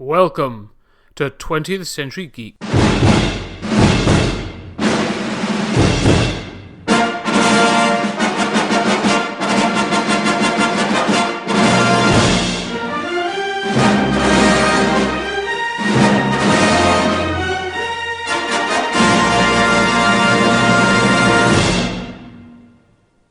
Welcome to 20th Century Geek.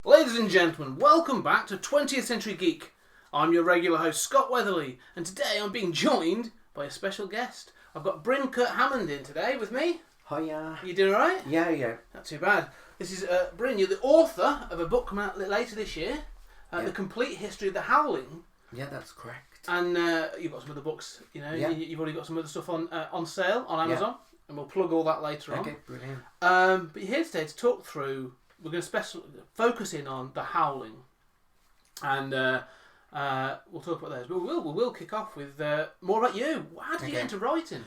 Ladies and gentlemen, welcome back to 20th Century Geek. I'm your regular host, Scott Weatherly, and today I'm being joined by a special guest. I've got Bryn Kurt Hammond in today with me. Hiya. You doing alright? Yeah. Not too bad. This is Bryn, you're the author of a book coming out later this year, The Complete History of the Howling. Yeah, that's correct. And you've got some other books, you've already got some other stuff on sale on Amazon, and we'll plug all that later on. Okay, brilliant. But you're here today to talk through, we're going to focus in on the Howling, and we'll talk about those. But we will kick off with more about you. How did you get into writing?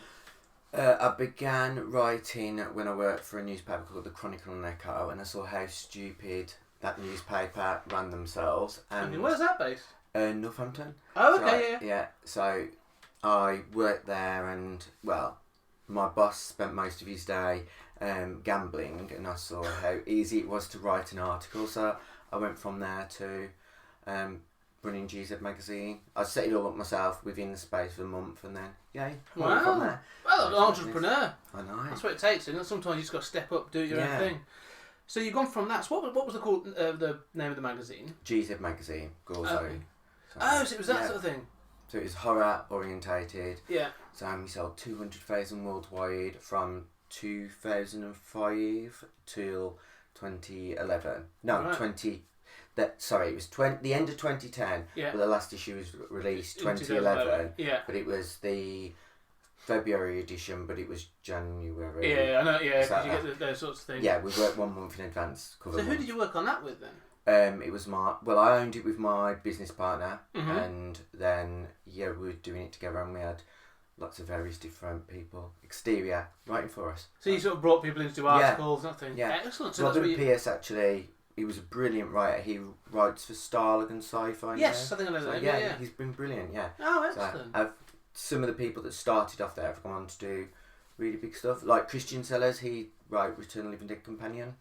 I began writing when I worked for a newspaper called the Chronicle and Echo, and I saw how stupid that newspaper ran themselves. And where's that based? Northampton. Oh, okay, Yeah, so I worked there, and well, my boss spent most of his day gambling, and I saw how easy it was to write an article. So I went from there to running GZ magazine. I set it all up myself within the space of a month, and then went from there. Well, an entrepreneur. I know. That's what it takes. And sometimes you just got to step up, do your own thing. So you've gone from that. So what was the name of the magazine? GZ magazine, Gorzo. So it was that sort of thing. So it was horror orientated. Yeah. So we sold 200,000 worldwide from 2005 till 2011. No, right. It was the end of 2010. Yeah. But the last issue was released 2011. Yeah. But it was the February edition, but it was January. Yeah, I know. Yeah, because you get those sorts of things. Yeah, we worked 1 month in advance. So who did you work on that with then? It was I owned it with my business partner, and then we were doing it together, and we had lots of various different people, exterior, writing for us. So you sort of brought people in to do articles, nothing. Yeah, excellent. So Robin Pierce actually, he was a brilliant writer. He writes for Starlog and Sci-Fi. Yes, I think I know that. Yeah, he's been brilliant. Yeah. Oh, excellent. So some of the people that started off there have gone on to do really big stuff, like Christian Sellers. He wrote Return of the Living Dead Companion.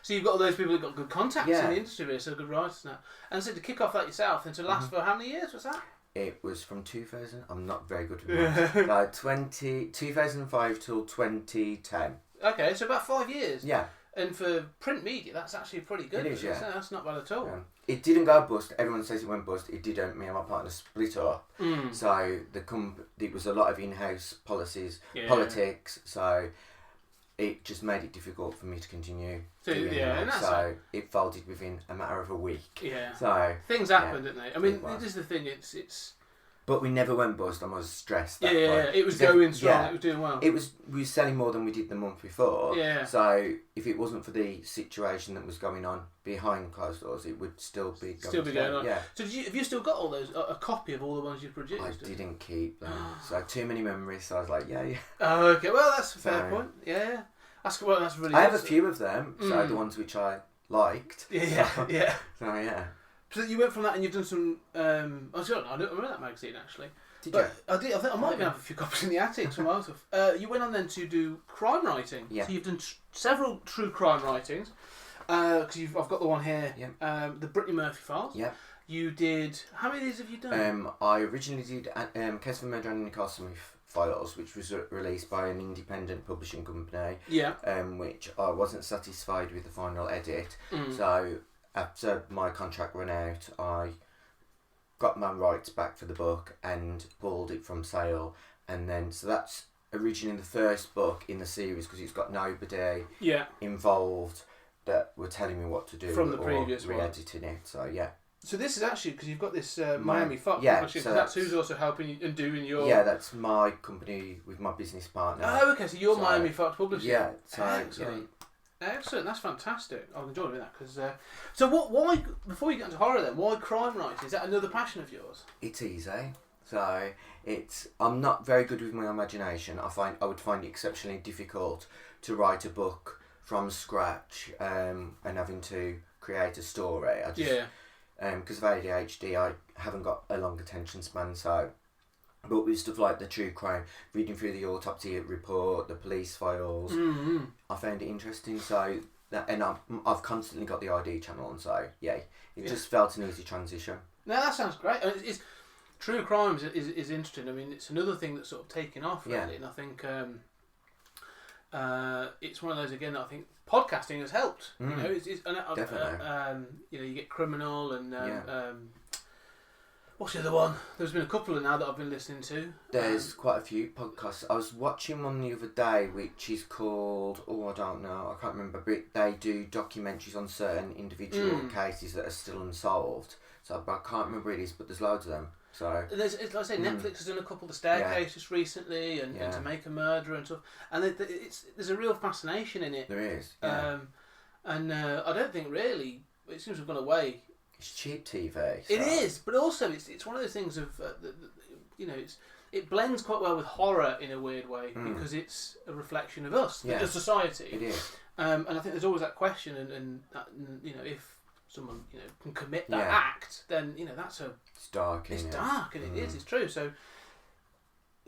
So you've got all those people who've got good contacts in the industry, really, so good writers now. And so to kick off that yourself, and to last for how many years was that? It was from 2000. I'm not very good with maths. 2005 till 2010. Okay, so about 5 years. Yeah. And for print media, that's actually pretty good. It is, yeah. That's not bad at all. Yeah. It didn't go bust. Everyone says it went bust. It didn't. Me and my partner split up. So it was a lot of in-house politics. So it just made it difficult for me to continue doing it. So it folded within a matter of a week. Yeah. So things happen, didn't they? I mean, this is the thing. It's. But we never went bust. I was stressed. It was going strong. Yeah. It was doing well. We were selling more than we did the month before. Yeah. So if it wasn't for the situation that was going on behind closed doors, it would still be going on. Yeah. So have you still got all those? A copy of all the ones you produced? I didn't keep them. So too many memories. So I was like, yeah. Oh, okay. Well, that's a fair point. Yeah. That's really. I have a few of them. So the ones which I liked. Yeah. So yeah. So you went from that, and you've done some. I don't remember that magazine actually. Did you? I think I might even have a few copies in the attic. Some other stuff. You went on then to do crime writing. Yeah. So you've done several true crime writings. Because I've got the one here. Yeah. The Brittany Murphy Files. Yeah. You did. How many of these have you done? I originally did Case of Murder and Nicole Smith Files, which was released by an independent publishing company. Yeah. Which I wasn't satisfied with the final edit. So after my contract ran out, I got my rights back for the book and pulled it from sale. And then, so that's originally the first book in the series, because it's got nobody involved that were telling me what to do from the previous re-editing it. So yeah. So this is actually, because you've got this Miami Fox publishing, so that's who's also helping you and doing your... Yeah, that's my company with my business partner. Oh, okay, so you're Miami Fox Publishing. Yeah. So, excellent. Excellent, that's fantastic. I'll enjoy doing that, because... So why, before you get into horror then, why crime writing? Is that another passion of yours? It's easy. So I'm not very good with my imagination. I would find it exceptionally difficult to write a book from scratch and having to create a story. Because of ADHD, I haven't got a long attention span, so But with stuff like the true crime, reading through the autopsy report, the police files, I found it interesting. So, and I've constantly got the ID channel on. So, yeah, it just felt an easy transition. No, that sounds great. It's true crimes is interesting. I mean, it's another thing that's sort of taken off really, and I think it's one of those again that I think podcasting has helped. You know, Definitely. You know, you get Criminal and what's the other one? There's been a couple of now that I've been listening to. There's quite a few podcasts. I was watching one the other day, which is called I don't know, I can't remember. But they do documentaries on certain individual cases that are still unsolved. So I can't remember what it is, but there's loads of them. So there's, like I say, Netflix has done a couple of the Staircase just recently, and To Make a Murder and stuff. And there's a real fascination in it. There is. Yeah. And I don't think really it seems to have gone away. It's cheap TV. So. It is, but also it's one of those things of you know it blends quite well with horror in a weird way because it's a reflection of us, the society. It is. And I think there's always that question, and you know if someone can commit that act, then that's it's dark. It's dark, and it's true. So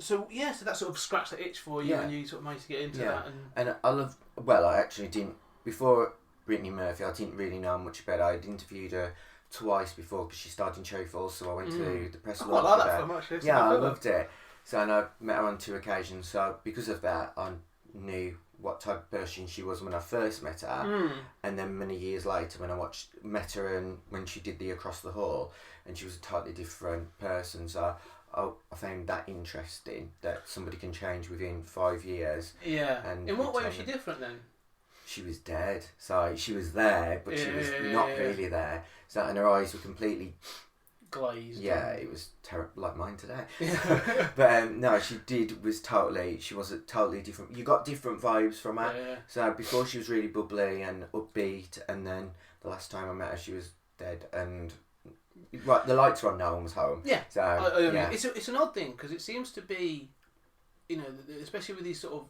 that sort of scratched that itch for you, and you sort of managed to get into that. And I love. Well, I actually didn't before Brittany Murphy. I didn't really know much about her. I'd interviewed her twice before because she starred in Cherry Falls, so I went to the press launch. I like that film actually. Yeah, I loved it. So and I met her on 2 occasions. So because of that, I knew what type of person she was when I first met her, and then many years later when I met her and when she did the Across the Hall, and she was a totally different person. So I found that interesting that somebody can change within 5 years. Yeah. And in what way was she different then? She was dead, so she was there, but she was not really there. So and her eyes were completely glazed. Yeah, it was terrible, like mine today. But no, she was a totally different. You got different vibes from her. Yeah. So before she was really bubbly and upbeat, and then the last time I met her, she was dead. And right, the lights were on. No one was home. Yeah. So yeah. It's an odd thing because it seems to be. Especially with these sort of,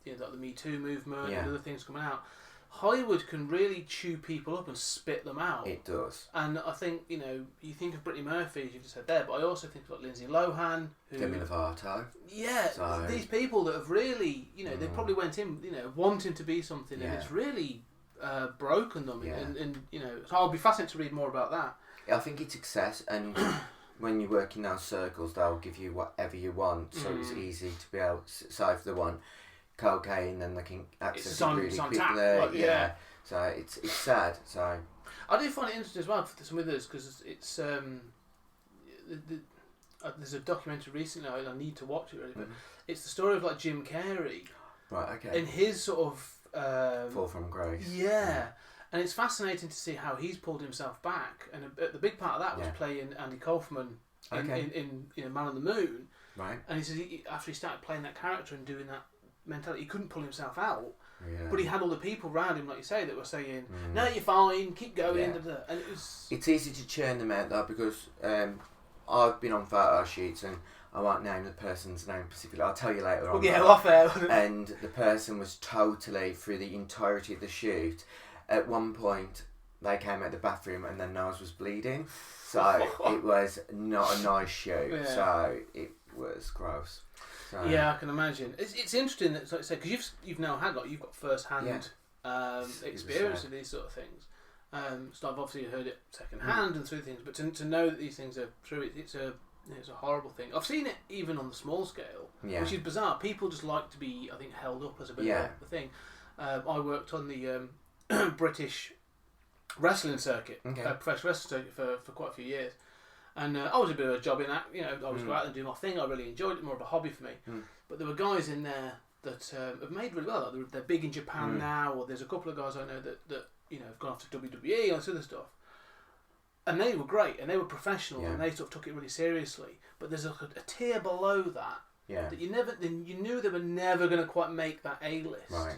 like the Me Too movement and other things coming out, Hollywood can really chew people up and spit them out. It does. And I think, you think of Brittany Murphy, as you just said there, but I also think of Lindsay Lohan. Demi Lovato. Yeah, so. These people that have really, they probably went in, wanting to be something, and it's really broken them. Yeah. And so I'll be fascinated to read more about that. Yeah, I think it's success, and when you work in those circles, they'll give you whatever you want, so it's easy to be able to. So if they want cocaine, then they can access it really quickly. So it's sad. So I do find it interesting as well for some others because it's there's a documentary recently I need to watch it really, but it's the story of like Jim Carrey. Right. Okay. And his sort of fall from grace. Yeah. And it's fascinating to see how he's pulled himself back, and the big part of that was playing Andy Kaufman in Man on the Moon. Right. And he says after he started playing that character and doing that mentality, he couldn't pull himself out. Yeah. But he had all the people around him, like you say, that were saying, "No, you're fine, keep going." Yeah. And it was. It's easy to churn them out though because I've been on photo shoots and I won't name the person's name specifically. I'll tell you later on. Yeah, off air. And the person was totally through the entirety of the shoot. At one point, they came out the bathroom and their nose was bleeding. So it was not a nice shoot. Yeah. So it was gross. So, yeah, I can imagine. It's interesting that, like I said, because you've now you've got first hand experience of these sort of things. So I've obviously heard it second hand and through things, but to know that these things are true, it's a horrible thing. I've seen it even on the small scale, which is bizarre. People just like to be, I think, held up as a bit of a thing. I worked on the British wrestling circuit, professional wrestling circuit for quite a few years, and I was a bit of a job in that. I was go out and do my thing. I really enjoyed it, more of a hobby for me. But there were guys in there that have made really well. Like they're big in Japan now, or there's a couple of guys I know that have gone off to WWE and this other stuff. And they were great, and they were professional, and they sort of took it really seriously. But there's a tier below that that you knew they were never going to quite make that A-list. Right.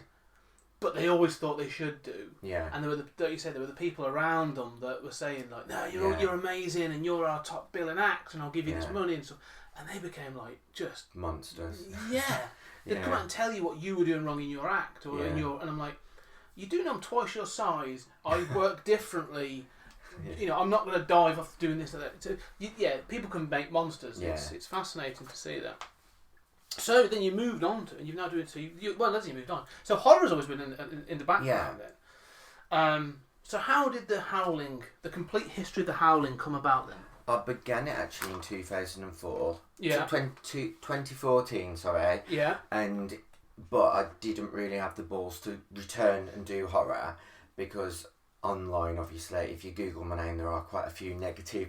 But they always thought they should do. Yeah. And there were there were the people around them that were saying like, "No, you're amazing, and you're our top billing act, and I'll give you this money and stuff." And they became like just monsters. Yeah. They'd come out and tell you what you were doing wrong in your act or in your, and I'm like, you do know I'm twice your size. I work differently. I'm not going to dive off doing this or that. People can make monsters. Yeah. It's fascinating to see that. So then you moved on to, and you've now doing as you moved on. So horror's always been in the background then. So how did the complete history of the Howling come about then? I began it actually in 2004. Yeah. So 2014, sorry. Yeah. But I didn't really have the balls to return and do horror because online, obviously, if you Google my name, there are quite a few negative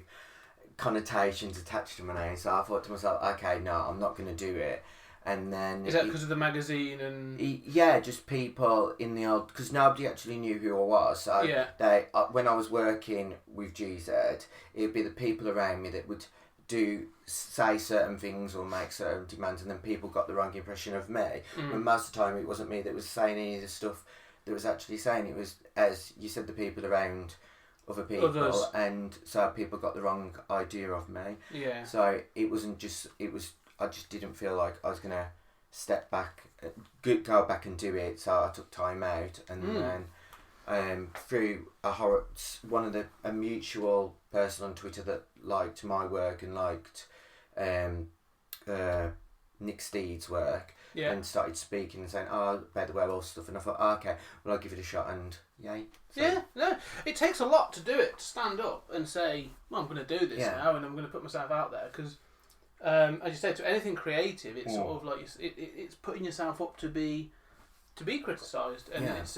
connotations attached to my name. So I thought to myself, okay, no, I'm not going to do it. And then is that because of the magazine and just people in the old, because nobody actually knew who I was. So they when I was working with GZ, it'd be the people around me that would say certain things or make certain demands, and then people got the wrong impression of me. When most of the time it wasn't me that was saying any of the stuff that was actually saying. It was, as you said, the people around other people. Others. And so people got the wrong idea of me. Yeah. So it wasn't just, I just didn't feel like I was going to step back, go back and do it. So I took time out, and then through a mutual person on Twitter that liked my work and liked Nick Steed's work, and started speaking and saying, about the werewolf stuff, and I thought, okay, well, I'll give it a shot, and yay. So, it takes a lot to do it, to stand up and say, well, I'm going to do this now, and I'm going to put myself out there, because as you say, to anything creative, it's sort of like it's putting yourself up to be criticised, and it's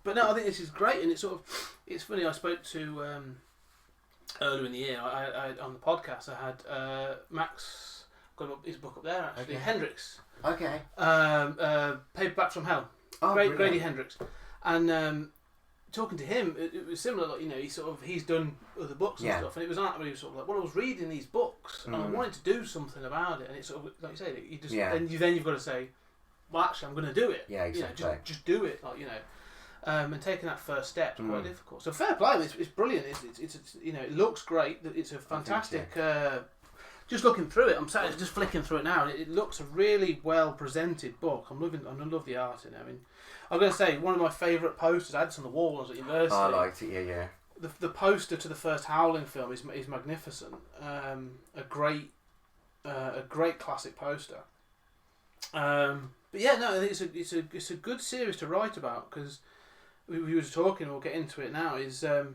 but no, I think this is great, and it's funny. I spoke to earlier in the year. I on the podcast I had Max got his book up there actually. Okay. Hendrix. Okay. Paperback from Hell. Grady Hendrix, and talking to him, it was similar. Like he's done other books and stuff, and it was like he was sort of like, well, I was reading these books and I wanted to do something about it, and it's sort of like you say, you just then you've got to say, well, actually, I'm going to do it. Yeah, exactly. Just do it, and taking that first step is quite difficult. So fair play, it's brilliant. It's it looks great. It's a fantastic. Just looking through it, I'm just flicking through it now. It looks a really well presented book. I love the art in it. I mean, I'm going to say one of my favourite posters. I had this on the wall when I was at university. I liked it. Yeah. The poster to the first Howling film is magnificent. A great classic poster. But yeah, no, it's a good series to write about, because we were talking. We'll get into it now. Is the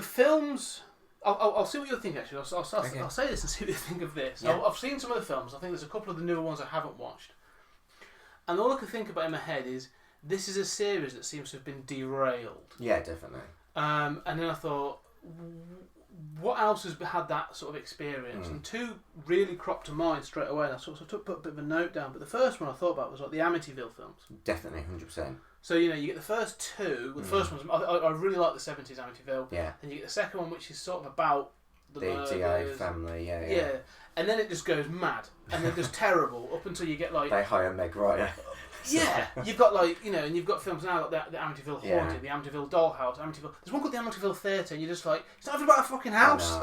films? I'll see what you think. Actually, I'll say this and see what you think of this. Yeah. I've seen some of the films. I think there's a couple of the newer ones I haven't watched, and all I can think about in my head is this is a series that seems to have been derailed. Yeah, definitely. And then I thought, what else has had that sort of experience? And two really cropped to mind straight away. And I sort of put a bit of a note down. But the first one I thought about was like the Amityville films. Definitely, 100%. So you get the first two. Well, the first one, I really like the 70s Amityville. Yeah. And you get the second one, which is sort of about the DA family. Yeah. And then it just goes mad, and then just terrible up until you get like they hire Meg Ryan. Yeah, you've got and you've got films now like the Amityville Haunted, the Amityville Dollhouse, There's one called the Amityville Theatre, and you're just like, it's not even about a fucking house.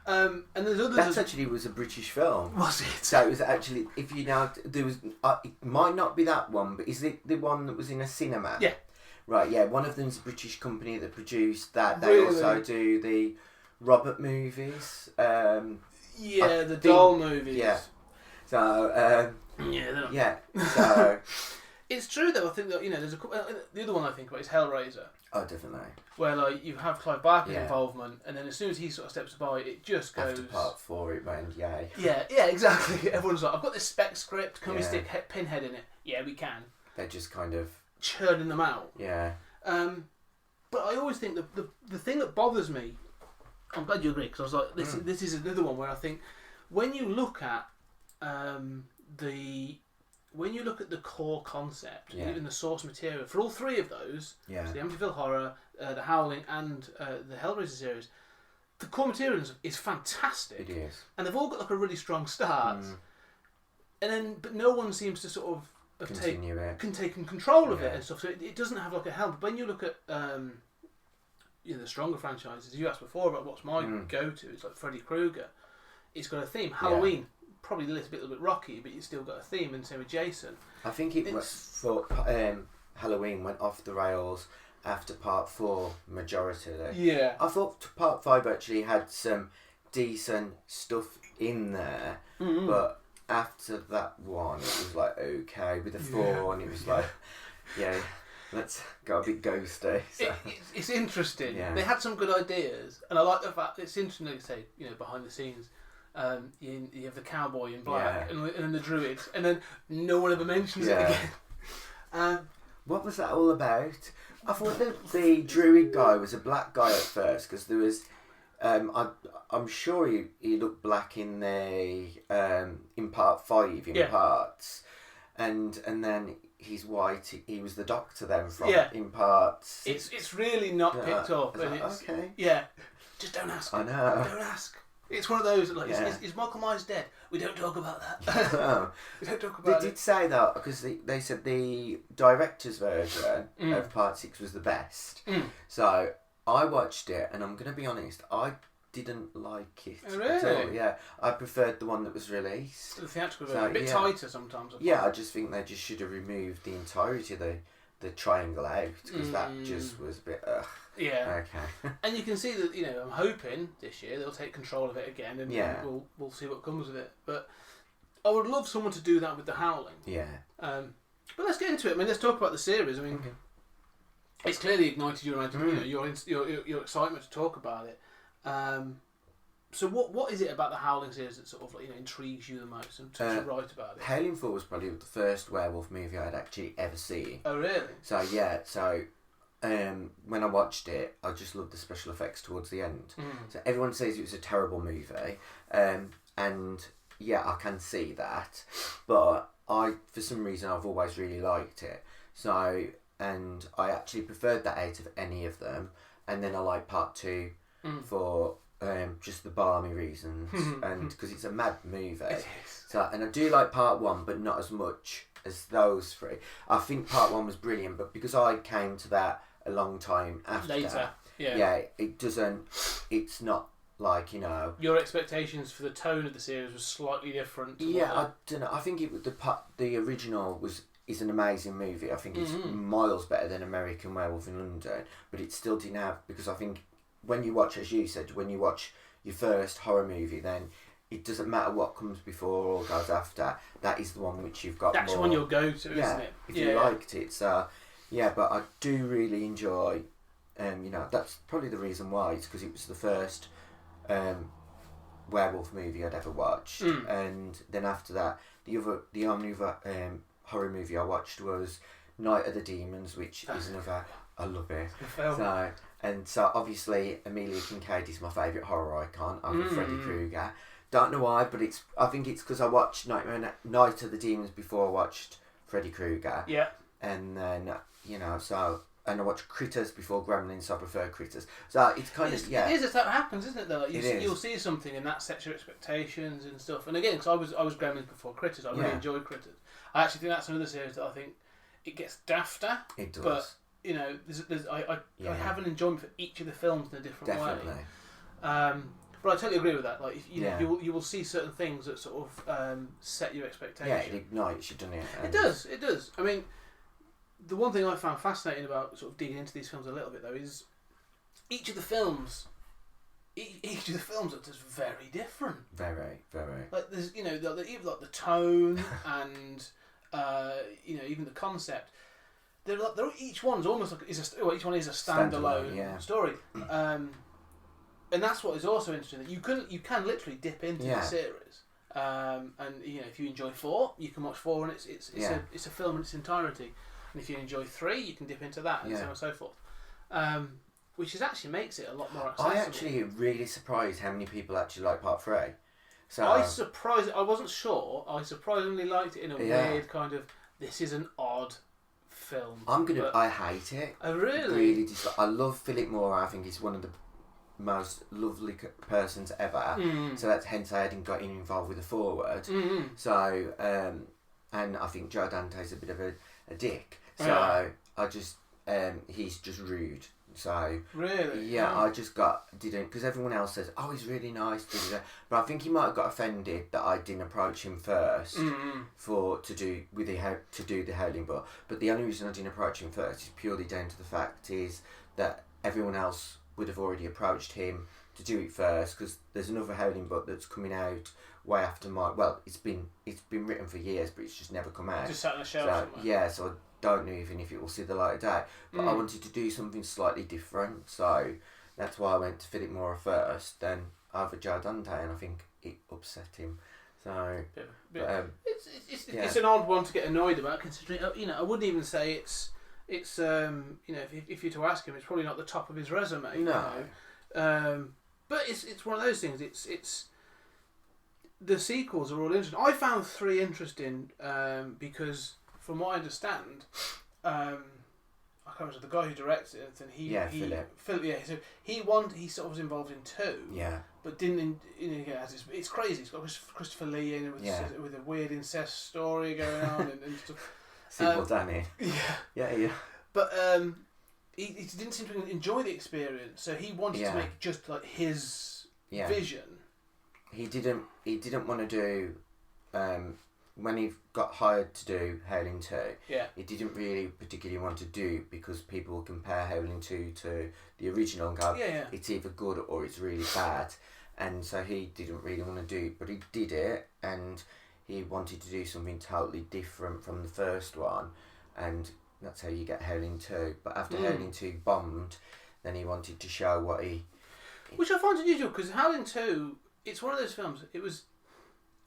And there's others. That actually was a British film. Was it? So it was actually, there was, it might not be that one, but is it the one that was in a cinema? Yeah. Right. Yeah. One of them's a British company that produced that. They Really? also do the Robert movies. The doll movies. Yeah. So. Yeah. So. It's true though. I think that there's a couple. The other one I think about is Hellraiser. Oh, definitely. Where you have Clive Barker's involvement, and then as soon as he sort of steps by, it just goes. After part 4, it went yay. Yeah, exactly. Everyone's like, I've got this spec script. Can we stick Pinhead in it? Yeah, we can. They're just kind of churning them out. Yeah. But I always think the thing that bothers me. I'm glad you agree, because I was like, this is another one where I think when you look at the core concept, even the source material for all three of those, so the Amityville Horror, the Howling, and the Hellraiser series, the core material is fantastic. It is, and they've all got a really strong start, but no one seems to sort of taken control of it and stuff. So it doesn't have a helm. But when you look at the stronger franchises, you asked before about what's my go-to. It's like Freddy Krueger. It's got a theme. Halloween. Probably a little bit rocky, but you still got a theme, and same with Jason. I think Halloween went off the rails after part 4 majority. Yeah. I thought part 5 actually had some decent stuff in there, but after that one, it was like okay. With the 4, and it was like, yeah, let's go a bit ghosty. So. It's interesting. Yeah. They had some good ideas, and I like the fact it's interesting. Like you say, behind the scenes. You have the cowboy in black, and then the druids, and then no one ever mentions it again. What was that all about? I thought the druid guy was a black guy at first, because there was, I'm sure he looked black in the in part 5 in parts, and then he's white. He was the doctor then from in parts. It's really not picked up. And like, okay. Yeah, just don't ask. I know. Don't ask. It's one of those, like, is Michael Myers dead? We don't talk about that. No. We don't talk about They did say that, because they said the director's version of part 6 was the best. So I watched it, and I'm going to be honest, I didn't like it at all. Yeah, I preferred the one that was released. The theatrical version, a bit tighter sometimes. I just think they just should have removed the entirety of the triangle out, because that just was a bit ugh. Yeah. Okay. And you can see that, I'm hoping this year they'll take control of it again, and we'll see what comes of it. But I would love someone to do that with the Howling. Yeah. But let's get into it. I mean, let's talk about the series. I mean, it's clearly ignited your your excitement to talk about it. So what is it about the Howling series that sort of intrigues you the most and to write about it? Howling 4 was probably the first werewolf movie I'd actually ever seen. Oh really? So when I watched it, I just loved the special effects towards the end. So everyone says it was a terrible movie, and yeah, I can see that, but for some reason I've always really liked it. So, and I actually preferred that out of any of them, and then I like part 2 for just the balmy reasons, and because it's a mad movie. It is. So, and I do like part 1, but not as much as those 3. I think part 1 was brilliant, but because I came to that a long time after, later, it's not like your expectations for the tone of the series was slightly different. I don't know. I think the original is an amazing movie. I think it's miles better than American Werewolf in London, but it still didn't have, because I think when you watch, as you said, when you watch your first horror movie, then it doesn't matter what comes before or goes after. That is the one which you've got. That's more, the one you'll go to, isn't it? If you liked it, so but I do really enjoy. That's probably the reason why. It's because it was the first werewolf movie I'd ever watched, and then after that, the only other horror movie I watched was Night of the Demons, which is another. I love it. So obviously Amelia Kincaid is my favourite horror icon over Freddy Krueger. Don't know why, but I think it's because I watched Night of the Demons before I watched Freddy Krueger. Yeah. And then and I watched Critters before Gremlins, so I prefer Critters. So it's kind of It is. That happens, isn't it? Though, like you'll see something and that sets your expectations and stuff. And again, because I was Gremlins before Critters, I really enjoyed Critters. I actually think that's another series that I think it gets dafter. It does. But I have an enjoyment for each of the films in a different way. But I totally agree with that. Like you will see certain things that sort of set your expectations. Yeah, it ignites you, doesn't it? It does. It does. I mean, the one thing I found fascinating about sort of digging into these films a little bit though is each of the films are just very different. Very, very. Like there's even like the tone and even the concept. They're each one's almost like each one is a standalone story, and that's what is also interesting, that you can literally dip into the series, and if you enjoy 4, you can watch 4 and it's a film in its entirety, and if you enjoy 3, you can dip into that, and so on and so forth, which actually makes it a lot more accessible. I actually am really surprised how many people actually like part 3. So I wasn't sure. I surprisingly liked it in a weird kind of, this is an odd film. I hate it. Oh really? Really I love Philip Moore. I think he's one of the most lovely persons ever. So that's hence I hadn't got involved with the forward. So and I think Joe Dante's a bit of a dick. So I just he's just rude So really, yeah, I just didn't, because everyone else says, oh, he's really nice, but I think he might have got offended that I didn't approach him first to do the Howling book. But the only reason I didn't approach him first is purely down to the fact is that everyone else would have already approached him to do it first, because there's another Howling book that's coming out way after mine. Well, it's been written for years, but it's just never come out. Just sat on a shelf somewhere. Yeah, so I don't know even if it will see the light of day. But I wanted to do something slightly different, so that's why I went to Philip Moore first, then over Joe Dante, and I think it upset him. So it's an odd one to get annoyed about, considering I wouldn't even say it's if you were to ask him, it's probably not the top of his resume. No. But it's one of those things. It's the sequels are all interesting. I found 3 interesting because, from what I understand, I can't remember the guy who directed it, and Philip. So he sort of was involved in 2. Yeah. But didn't. It's crazy. It's got Christopher Lee in it with a weird incest story going on and stuff. Simple Danny. Yeah. But he didn't seem to enjoy the experience, so he wanted to make just like his vision. He didn't want to do when he got hired to do Howling 2. Yeah. He didn't really particularly want to do, because people will compare Howling 2 to the original and go, it's either good or it's really bad, and so he didn't really want to do it, but he did it, and he wanted to do something totally different from the first one, and that's how you get Howling 2. But after Howling 2 bombed, then he wanted to show what he... Which I find unusual, because Howling 2, it's one of those films, it was...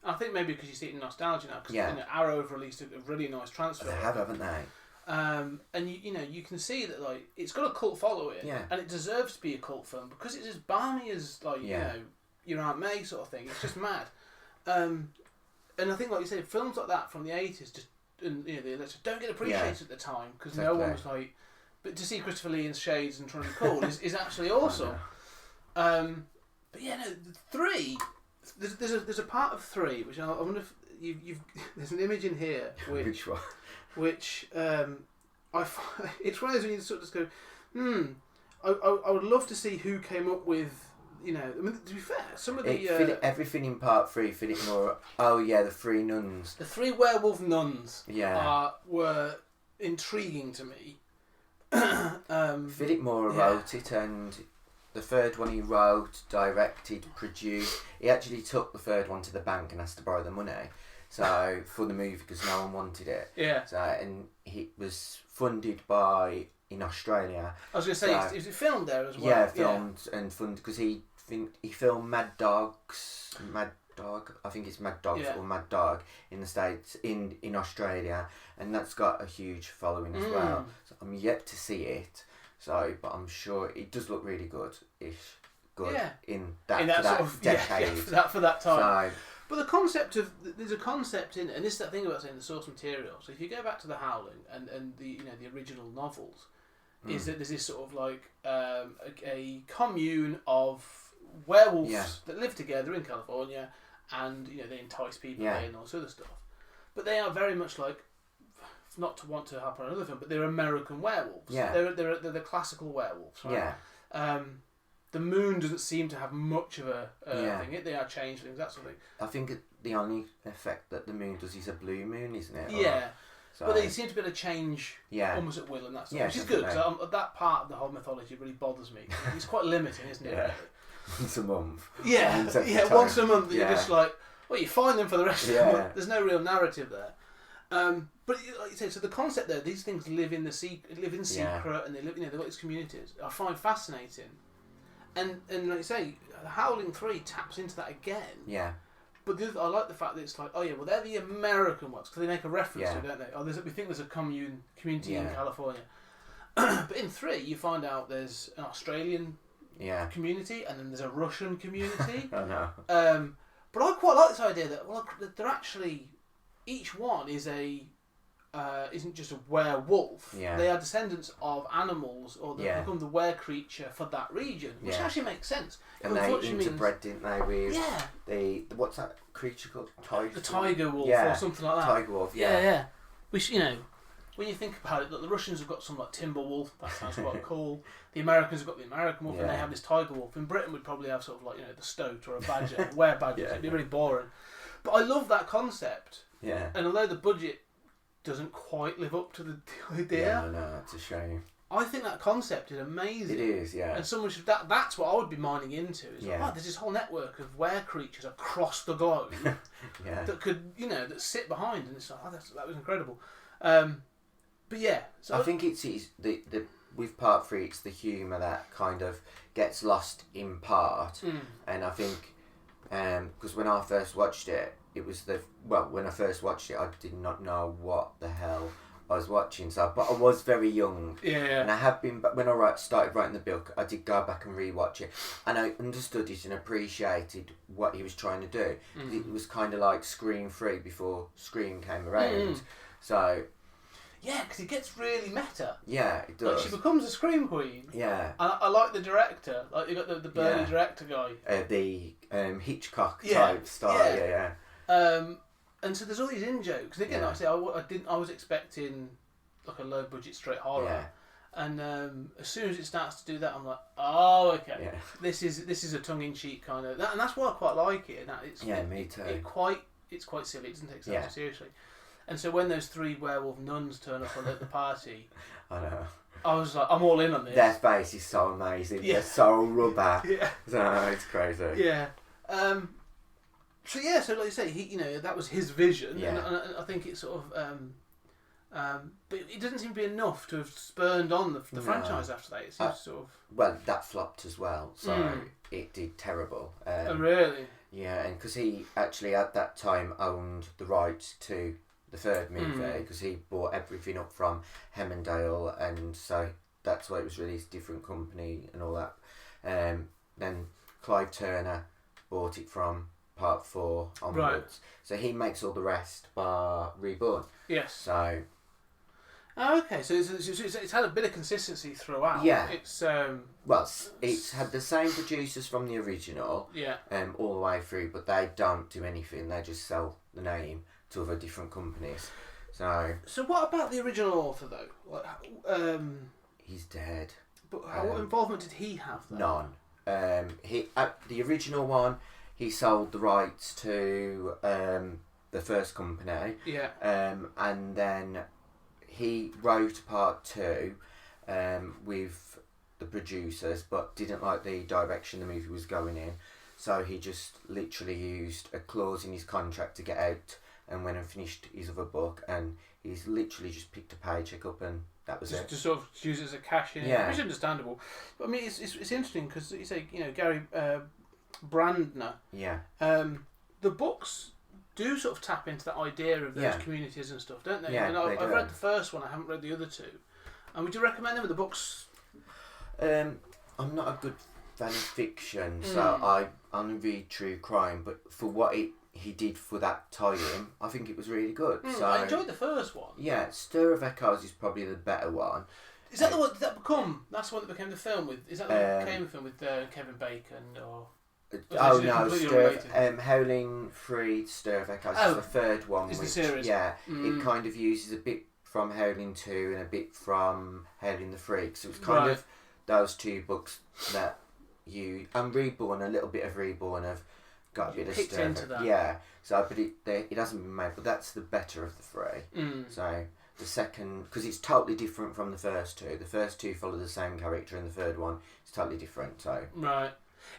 I think maybe because you see it in nostalgia now, because Arrow have released a really nice transfer. They have, haven't they? And you can see that like it's got a cult following, and it deserves to be a cult film, because it's as balmy as your Aunt May sort of thing. It's just mad. And I think, like you said, films like that from the 80s just they don't get appreciated at the time, because no one was like. But to see Christopher Lee in shades and trying to be cool is actually awesome. But 3. There's a part of 3 which I wonder if you've there's an image in here which one? Which I find, it's one of those when you sort of just go, I would love to see who came up with, I mean, to be fair, some of the everything in part 3, Philip Moore. Oh yeah, the 3 nuns. The 3 werewolf nuns. Yeah. Were intriguing to me. Philip Moore wrote it, and the 3rd one he wrote, directed, produced. He actually took the 3rd one to the bank and asked to borrow the money, so for the movie, because no one wanted it. Yeah. So, and he was funded by in Australia. I was going to say, is it filmed there as well? Yeah, filmed and funded, because he filmed Mad Dog, I think it's Mad Dogs or Mad Dog in the States, in Australia, and that's got a huge following as well. So I'm yet to see it. So, but I'm sure it does look really good-ish. In that sort of decade. For that time. So, but there's a concept in, and this is that thing about saying the source material. So if you go back to the Howling and the the original novels, is that there's this sort of like a commune of werewolves that live together in California, and they entice people in and all this other stuff. But they are very much like, not to want to harp on another film, but they're American werewolves. Yeah. They're the classical werewolves, right? Yeah. The moon doesn't seem to have much of a thing. They are changelings, that sort of thing. I think the only effect that the moon does is a blue moon, isn't it? Yeah. But they seem to be able to change almost at will and that sort of thing, which is good, because that part of the whole mythology really bothers me. It's quite limiting, isn't it? Really? Once a month. Yeah, once a month you're just like, well, you find them for the rest of the month. There's no real narrative there. But like you say, so the concept there, these things live in secret, and they live, they've got these communities. I find fascinating, and like you say, Howling 3 taps into that again. Yeah. But I like the fact that it's like, oh yeah, well they're the American ones, because they make a reference to it, don't they? Oh, we think there's a community in California. But in 3, you find out there's an Australian community, and then there's a Russian community. Oh no. But I quite like this idea that they're actually, each one is isn't just a werewolf. Yeah. They are descendants of animals, or they become the were creature for that region, which actually makes sense. And they interbred, didn't they, with the what's that creature called? The tiger wolf or something like that. Tiger wolf, yeah. Which when you think about it, that the Russians have got something like timber wolf. That sounds quite cool. The Americans have got the American wolf, and they have this tiger wolf. In Britain, we'd probably have sort of like the stoat or a badger, were-badgers. It'd be really boring. But I love that concept. Yeah. And although the budget doesn't quite live up to the idea, Yeah, no, it's a shame. I think that concept is amazing. It is, yeah. And someone should. That's what I would be mining into. Is like, there's this whole network of were-creatures across the globe that could, that sit behind, and it's like, that was incredible. But yeah, so I think it's the with part 3, it's the humour that kind of gets lost in part, and I think because when I first watched it, when I first watched it, I did not know what the hell I was watching, but I was very young. Yeah. And I have been, but when I started writing the book, I did go back and rewatch it, and I understood it and appreciated what he was trying to do. It was kind of like Scream 3 before Scream came around. So. Yeah, because it gets really meta. Yeah, it does. Like she becomes a Scream Queen. Yeah. I like the director. Like you got the burly director guy. The Hitchcock type style. Yeah. And so there's all these in jokes. Again, like I say, I was expecting like a low budget straight horror. Yeah. And as soon as it starts to do that, I'm like, oh, okay. Yeah. This is a tongue in cheek kind of, and that's why I quite like it. And that it's me too. It's quite silly. It doesn't take itself too seriously. And so when those 3 werewolf nuns turn up at the party, I know. I was like, I'm all in on this. Their face is so amazing. Yeah. They're so rubber. Yeah. So it's crazy. Yeah. So like you say, he, that was his vision. Yeah. And I think it's sort of, but it doesn't seem to be enough to have spurned on the franchise after that. It seems sort of. Well, that flopped as well, so it did terrible. Oh, really? Yeah, and because he actually at that time owned the rights to the 3rd movie, because he bought everything up from Hemmendale, and so that's why it was released different company and all that. Then Clive Turner bought it from part 4 onwards. Right. So he makes all the rest bar Reborn. Yes. So. Oh, okay, so it's had a bit of consistency throughout. Yeah. It's well, it's had the same producers from the original. Yeah. All the way through, but they don't do anything. They just sell the name to other different companies. So what about the original author though? Like, he's dead. But what involvement did he have though? None. He the original one, he sold the rights to the first company. Yeah. And then he wrote part 2 with the producers, but didn't like the direction the movie was going in. So he just literally used a clause in his contract to get out, and went and finished his other book, and he's literally just picked a paycheck up, and that was it. Just sort of use it as a cash in, which is understandable. But I mean, it's interesting because you say Gary Brandner. Yeah. The books do sort of tap into that idea of those communities and stuff, don't they? Yeah, I've read the first one. I haven't read the other 2. And would you recommend them? Are the books? I'm not a good fan of fiction, so I only read true crime. But for what he did for that tie-in, I think it was really good. So I enjoyed the first one. Yeah, Stir of Echoes is probably the better one. Is that the one? Did that become? That's the one that became the film with. Is that the one that became the film with Kevin Bacon or? Oh no, Howling 3, Stir of Echoes is the 3rd one. Is the series? Yeah, it kind of uses a bit from Howling 2 and a bit from Howling the 3. So it's kind of those 2 books that and Reborn, a little bit of Reborn have got a bit of Stir. Into that. Yeah, so but it hasn't been made, but that's the better of the 3. So the second, because it's totally different from the first 2. The first 2 follow the same character, and the 3rd one is totally different. So right.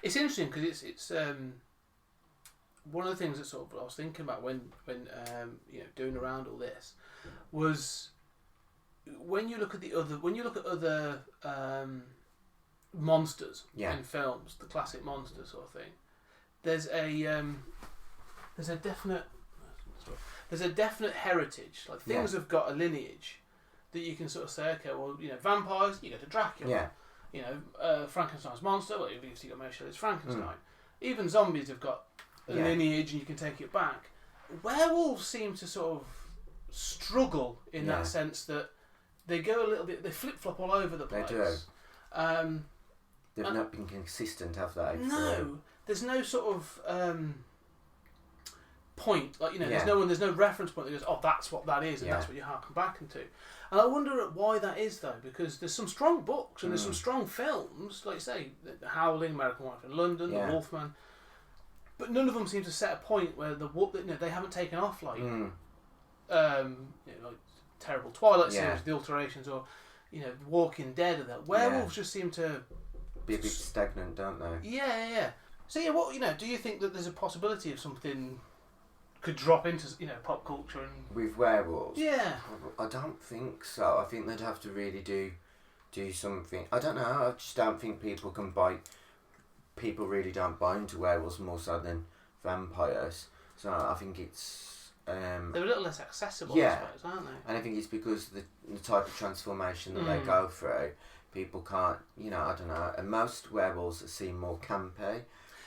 It's interesting because it's one of the things that sort of I was thinking about when doing around all this was when you look at other monsters in films, the classic monsters sort of thing. There's a definite heritage. Like things have got a lineage that you can sort of say, okay, well, vampires, you go to Dracula. Yeah. Frankenstein's monster, well, you've got Mary Shelley's Frankenstein. Even zombies have got a lineage and you can take it back. Werewolves seem to sort of struggle in that sense that they go a little bit, they flip-flop all over the place. They do. They've not been consistent, have they? No. There's no sort of... point. Like, you know, Yeah. there's no reference point that goes, oh, that's what that is, and that's what you harken back into. And I wonder why that is, though, because there's some strong books and there's some strong films, like you say, The Howling, American Werewolf in London, The Wolfman, but none of them seem to set a point where they haven't taken off like, like terrible Twilight series, The Alterations, or Walking Dead, or that. Werewolves just seem to be a bit stagnant, don't they? Yeah. So what do you think that there's a possibility of something could drop into pop culture and with werewolves? Yeah. I don't think so. I think they'd have to really do something. I don't know. I just don't think people really don't buy into werewolves more so than vampires. So I think it's they're a little less accessible, I suppose, aren't they? And I think it's because the type of transformation that they go through, people can't, I don't know. And most werewolves seem more campy.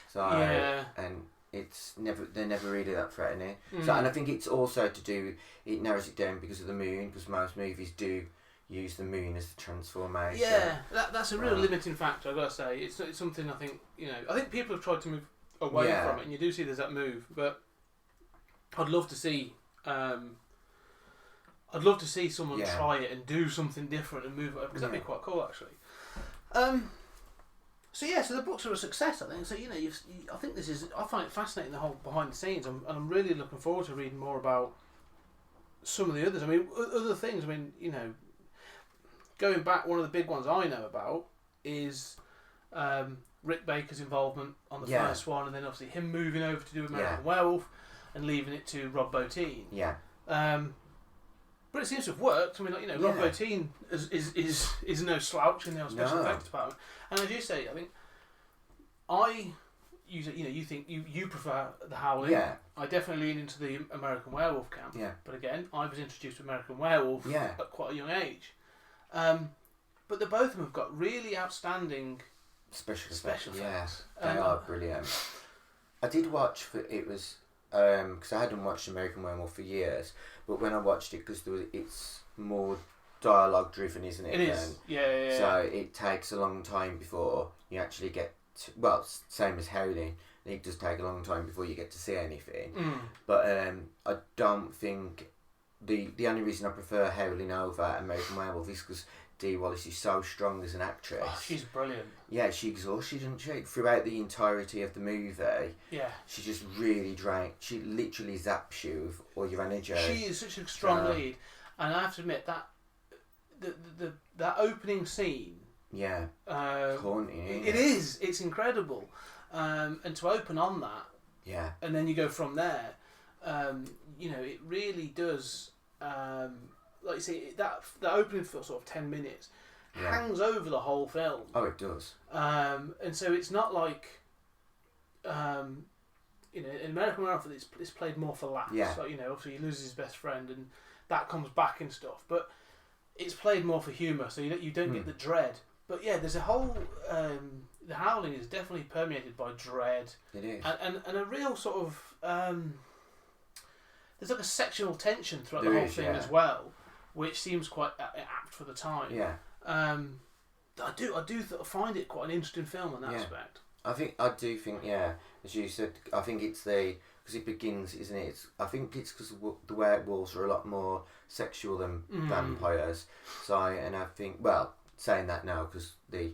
So and they're never really that threatening. So, and I think it's also to do, it narrows it down because of the moon, because most movies do use the moon as the transformation. Yeah, that's a real limiting factor, I've got to say. It's something I think, I think people have tried to move away from it, and you do see there's that move, but I'd love to see someone try it and do something different and move it, because that'd be quite cool, actually. So the books are a success, I think. So I think I find it fascinating, the whole behind the scenes, and I'm really looking forward to reading more about some of the others. I mean, other things. I mean, going back, one of the big ones I know about is Rick Baker's involvement on the first one, and then obviously him moving over to do American Werewolf and leaving it to Rob Bottin. Yeah. But it seems to have worked. I mean, Rob Bottin is no slouch in the special effects department. And as you say, I think you think you prefer the Howling. Yeah. I definitely lean into the American Werewolf camp. Yeah. But again, I was introduced to American Werewolf at quite a young age. But the both of them have got really outstanding special effects. Yeah, they are brilliant. I did watch because I hadn't watched American Werewolf for years, but when I watched it, because it's more dialogue driven, isn't it? It is. Yeah. So it takes a long time before you actually get to, same as Howling. It does take a long time before you get to see anything. But I don't think the only reason I prefer Howling over American Werewolf is because Dee Wallace is so strong as an actress. Oh, she's brilliant. Yeah, she exhausts you, doesn't she? Throughout the entirety of the movie. Yeah. She just really she literally zaps you with all your energy. She is such a strong lead. And I have to admit that that opening scene. Yeah. Haunting. It is. It's incredible. And to open on that. Yeah. And then you go from there. It really does. Like you say, that opening for sort of 10 minutes hangs over the whole film. Oh, it does. And so it's not like, in American Werewolf, it's played more for laughs. Yeah. So, obviously he loses his best friend and that comes back and stuff. But it's played more for humour, so you don't get the dread. But yeah, there's a whole... the Howling is definitely permeated by dread. It is. And a real sort of... there's like a sexual tension throughout the whole thing as well, which seems quite apt for the time. Yeah. I do find it quite an interesting film in that aspect. I do think, as you said, I think it's because it begins, isn't it? I think it's because the werewolves are a lot more sexual than vampires. So, and I think, saying that now because the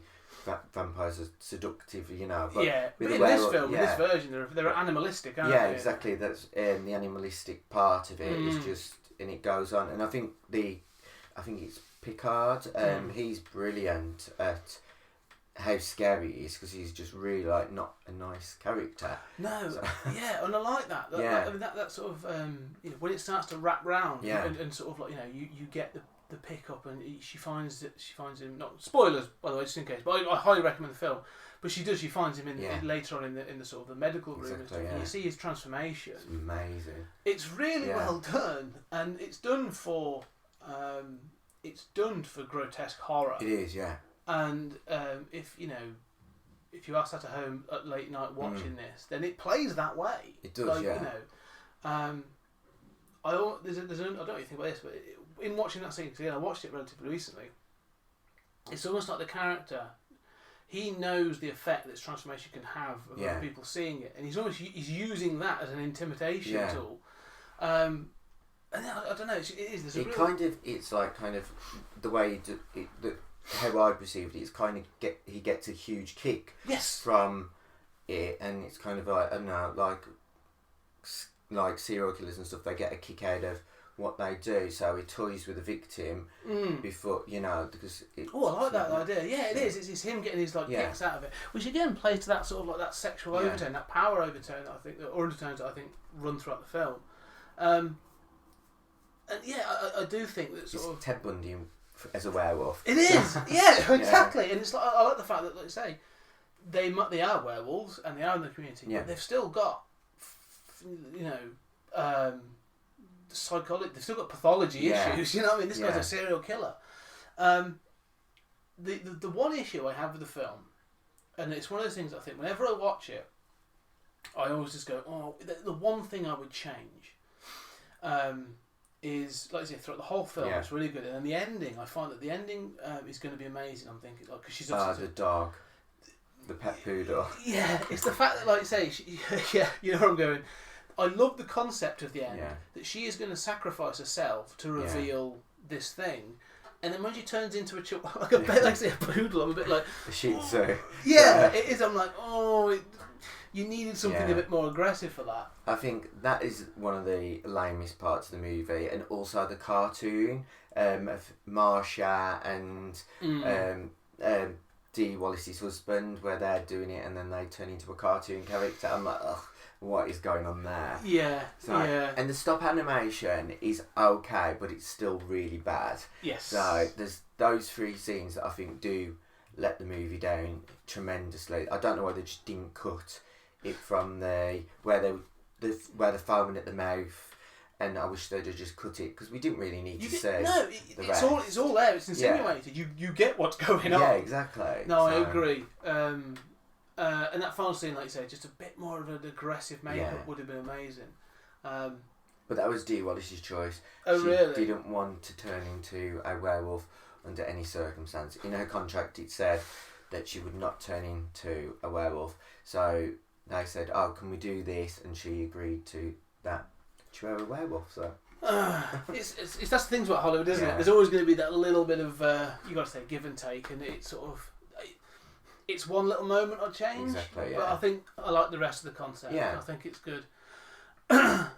vampires are seductive, But but in this film, in this version, they're animalistic, aren't they? Yeah, exactly. That's the animalistic part of it is just, and it goes on. And I think it's Picard. He's brilliant at how scary he is because he's just really not a nice character. No, and I like that. That sort of when it starts to wrap round, and sort of you get the pickup, and she finds him. Not spoilers, by the way, just in case. But I highly recommend the film. But she finds him later on in the sort of the medical room, and stuff. And you see his transformation. It's amazing. It's really well done, and it's done for grotesque horror. It is, yeah. And if you are sat at home at late night watching this, then it plays that way. It does, I don't really think about this, but in watching that scene, because I watched it relatively recently, it's almost like the character he knows the effect that this transformation can have of other people seeing it, and he's using that as an intimidation tool. And I don't know. It's like kind of the way how I perceived it. It's kind of he gets a huge kick from it, and it's kind of like, I don't know, like serial killers and stuff. They get a kick out of what they do, so he toys with the victim before, because I like that idea. Yeah, it is. It's him getting his kicks out of it, which again plays to that sort of like that sexual overtone, that power overtone that I think, or undertones that I think run throughout the film. And I do think that sort of Ted Bundy as a werewolf. It is, yeah, exactly. And it's like, I like the fact that, like you say, they are werewolves and they are in the community, but they've still got, psychology. They've still got pathology issues. You know what I mean? This guy's a serial killer. The one issue I have with the film, and it's one of those things I think whenever I watch it, I always just go, oh, the one thing I would change. Is, like I say, throughout the whole film, it's really good, and then the ending, I find that the ending is going to be amazing. I'm thinking, because she's the dog, the pet poodle. Yeah, it's the fact that, like I say, you know where I'm going. I love the concept of the end, that she is going to sacrifice herself to reveal this thing, and then when she turns into a bit like say a poodle, I'm a bit like a Shih Tzu. Yeah, it is. I'm like, you needed something a bit more aggressive for that. I think that is one of the lamest parts of the movie, and also the cartoon of Marsha and Dee Wallace's husband, where they're doing it and then they turn into a cartoon character. I'm like, ugh, what is going on there? Yeah, And the stop animation is okay, but it's still really bad. Yes. So there's those three scenes that I think do let the movie down tremendously. I don't know why they just didn't cut it from where they're foaming at the mouth, and I wish they'd have just cut it, because we didn't really need to see. No, it's all there. It's insinuated. You get what's going on. Yeah, exactly. No, I agree. And that final scene, like you say, just a bit more of an aggressive makeup would have been amazing. But that was Dee Wallace's choice. Oh, really? She didn't want to turn into a werewolf under any circumstance. In her contract, it said that she would not turn into a werewolf. So they said, "Oh, can we do this?" And she agreed to that. She were a werewolf, so. It's that's the things about Hollywood, isn't it? There's always going to be that little bit of you got to say give and take, and it's sort of it's one little moment or change. Exactly. Yeah. But I think I like the rest of the concept. Yeah. I think it's good. But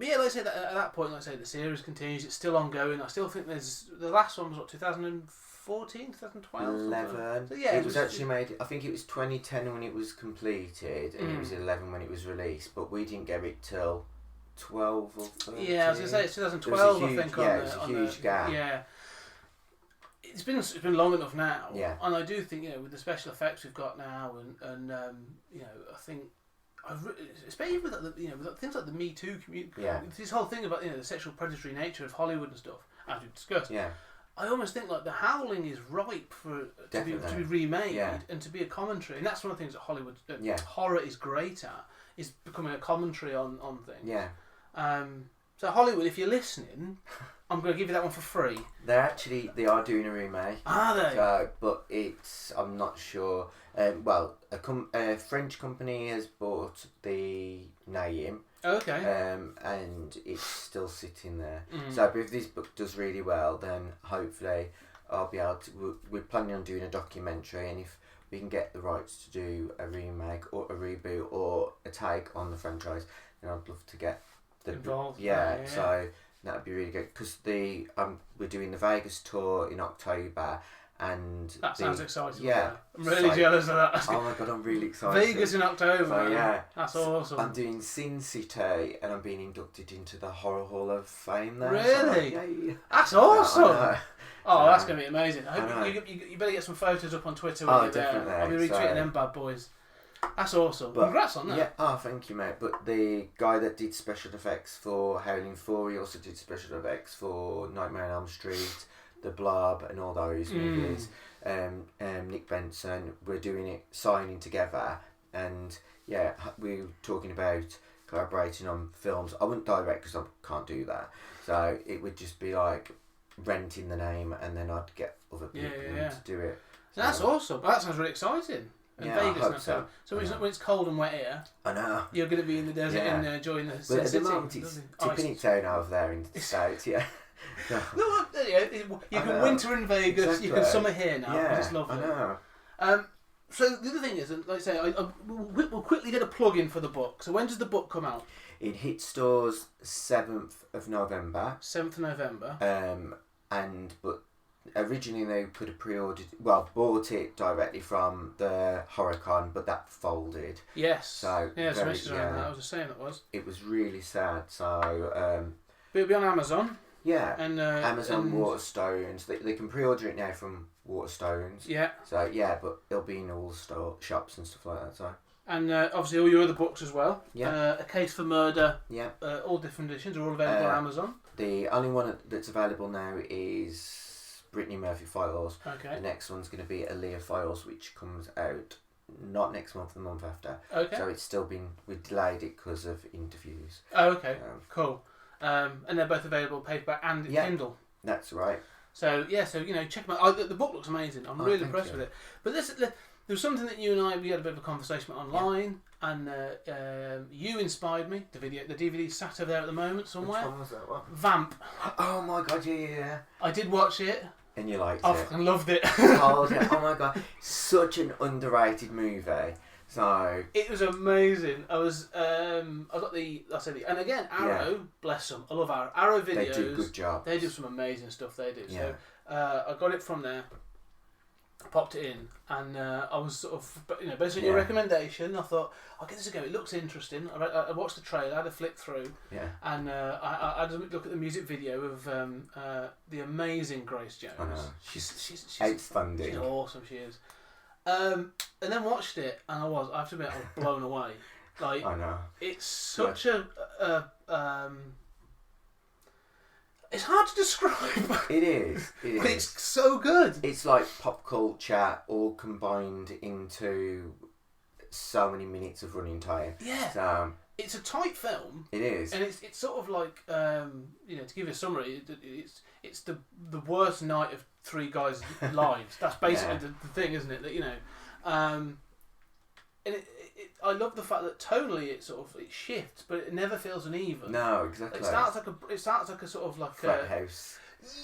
yeah, like I say, at that point, like I say, the series continues. It's still ongoing. I still think the last one was 2014, 2012? 11. So, yeah, it was actually made, I think it was 2010 when it was completed, and it was 11 when it was released, but we didn't get it till 12 or 13. Yeah, I was going to say it's 2012, I think. Yeah, it was a huge gap. Yeah. It's been long enough now. Yeah. And I do think, with the special effects we've got now, and I think, especially with with things like the Me Too community, this whole thing about the sexual predatory nature of Hollywood and stuff, as we discussed. Yeah. I almost think like the Howling is ripe to be remade and to be a commentary, and that's one of the things that Hollywood horror is great at, is becoming a commentary on things. Yeah. So Hollywood, if you're listening, I'm going to give you that one for free. They are doing a remake. Are they? But I'm not sure. A French company has bought the name. Okay. And it's still sitting there. So if this book does really well, then hopefully I'll be able to. We're planning on doing a documentary, and if we can get the rights to do a remake or a reboot or a take on the franchise, then I'd love to get involved. Yeah. So that'd be really good, because we're doing the Vegas tour in October. And that sounds exciting. Yeah, I'm really jealous of that. Oh my god, I'm really excited. Vegas in October. So, yeah, that's awesome. I'm doing Sin City, and I'm being inducted into the Horror Hall of Fame there. Really? So, yay. That's awesome. Oh, that's going to be amazing. I hope you better get some photos up on Twitter. Oh, definitely. I'll be retweeting them bad boys. That's awesome. Congrats on that. Yeah. Oh, thank you, mate. But the guy that did special effects for Howling 4, he also did special effects for Nightmare on Elm Street, The Blob, and all those movies. Nick Benson, we're doing it, signing together, and we were talking about collaborating on films. I wouldn't direct because I can't do that, so it would just be like renting the name, and then I'd get other people to do it. So that's awesome. That sounds really exciting. And Yeah, Vegas I hope now. so. So when it's cold and wet here, I know. you're going to be in the desert and enjoying the city. But at the moment, it's tipping its own over there in the States, yeah. No, you can winter in Vegas, exactly. you can summer here now. Yeah, It's lovely. I know. So the other thing is, and like I say, we'll quickly get a plug in for the book. So when does the book come out? It hits stores 7th of November. 7th of November. But originally they could have bought it directly from the HorrorCon, but that folded. Yes. So yeah, so messages around that. I was just saying it was. It was really sad. So. But it'll be on Amazon. Yeah. And Amazon, Waterstones. They can pre-order it now from Waterstones. Yeah. So yeah, but it'll be in all shops and stuff like that. So. And obviously all your other books as well. Yeah. A Case for Murder. Yeah. All different editions are all available on Amazon. The only one that's available now is Brittany Murphy Files. Okay. The next one's going to be Aaliyah Files, which comes out not next month, the month after. Okay. So it's still we delayed it because of interviews. Oh, okay. Cool. And they're both available paperback and Kindle. That's right. So check them out. The book looks amazing. I'm really impressed with it. But there was something that you and I, we had a bit of a conversation about online, and you inspired me. The DVD sat over there at the moment somewhere. Which one was that one? Vamp. Oh my god, yeah. I did watch it. And you liked I it. fucking loved it. Oh my god, such an underrated movie. So it was amazing. I got and again Arrow, bless them. I love Arrow. Arrow videos. They do a good job. They do some amazing stuff. They do. Yeah. So I got it from there. Popped it in, and I was sort of, based on your recommendation, I thought I'll give this a go. It looks interesting. I watched the trailer, I had a flick through, and I had a look at the music video of the amazing Grace Jones. I know. She's outstanding. She's awesome. She is. And then watched it, and I have to admit, I was blown away. Like, I know. It's such a it's hard to describe. It is. But it's so good. It's like pop culture all combined into so many minutes of running time. Yeah. So, it's a tight film. It is. And it's sort of like, to give you a summary, it's the worst night of three guys' lives. That's basically the thing, isn't it? That, and I love the fact that tonally it shifts, but it never feels uneven. No, exactly. It starts like a sort of like frat house.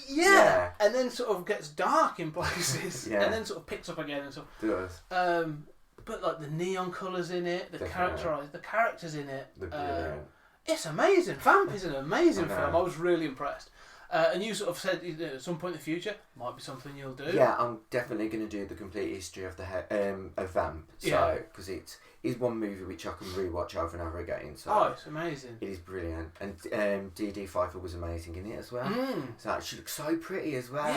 Yeah, and then sort of gets dark in places, Yeah. and then sort of picks up again and stuff. It does. But like the neon colours in it, the characters in it. They're brilliant. It's amazing. Vamp is an amazing I know. film. I was really impressed. And you sort of said at some point in the future might be something you'll do. Yeah, I'm definitely going to do the complete history of of Vamp. So because it is one movie which I can rewatch over and over again. So it's amazing. It is brilliant, and Dee Pfeiffer was amazing in it as well. So she looks so pretty as well.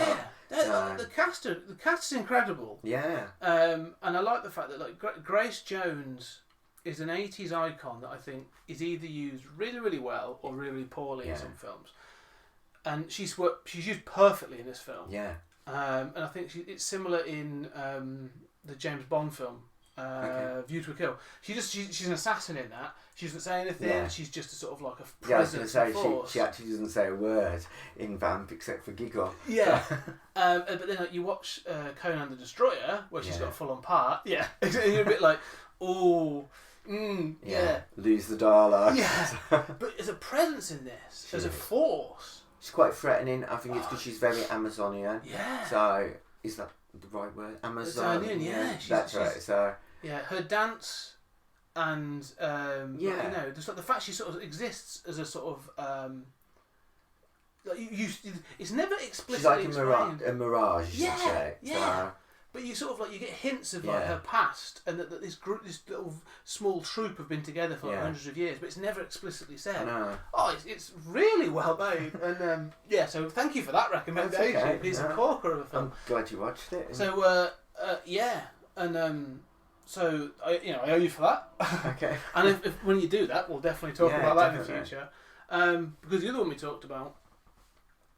Yeah, the cast is incredible. Yeah. And I like the fact that like Grace Jones is an 80s icon that I think is either used really, really well or really, really poorly in some films. And she's used perfectly in this film. Yeah. And I think it's similar in the James Bond film, View to a Kill. She's an assassin in that. She doesn't say anything. Yeah. She's just a sort of like a presence. I was going to say she actually doesn't say a word in Vamp except for giggle. Yeah. But then you watch Conan the Destroyer where she's got a full on part. Yeah. And you're a bit like, oh. Yeah. Lose the dollar. Yeah. But there's a presence in this. There's a force. She's quite threatening. I think it's because she's very Amazonian. Yeah. So, is that the right word? Amazonian, yeah. That's right. So. Yeah, her dance and just like the fact she sort of exists as a sort of it's never explicitly She's like a mirage. Yeah, say. yeah. But you sort of like you get hints of like her past and that this little small troop have been together for hundreds of years, but it's never explicitly said. I know. Oh, it's really well made, and so thank you for that recommendation. Okay. It's a corker of a film. I'm glad you watched it. So so I owe you for that. Okay. And if when you do that, we'll definitely talk about that in the future. Because the other one we talked about,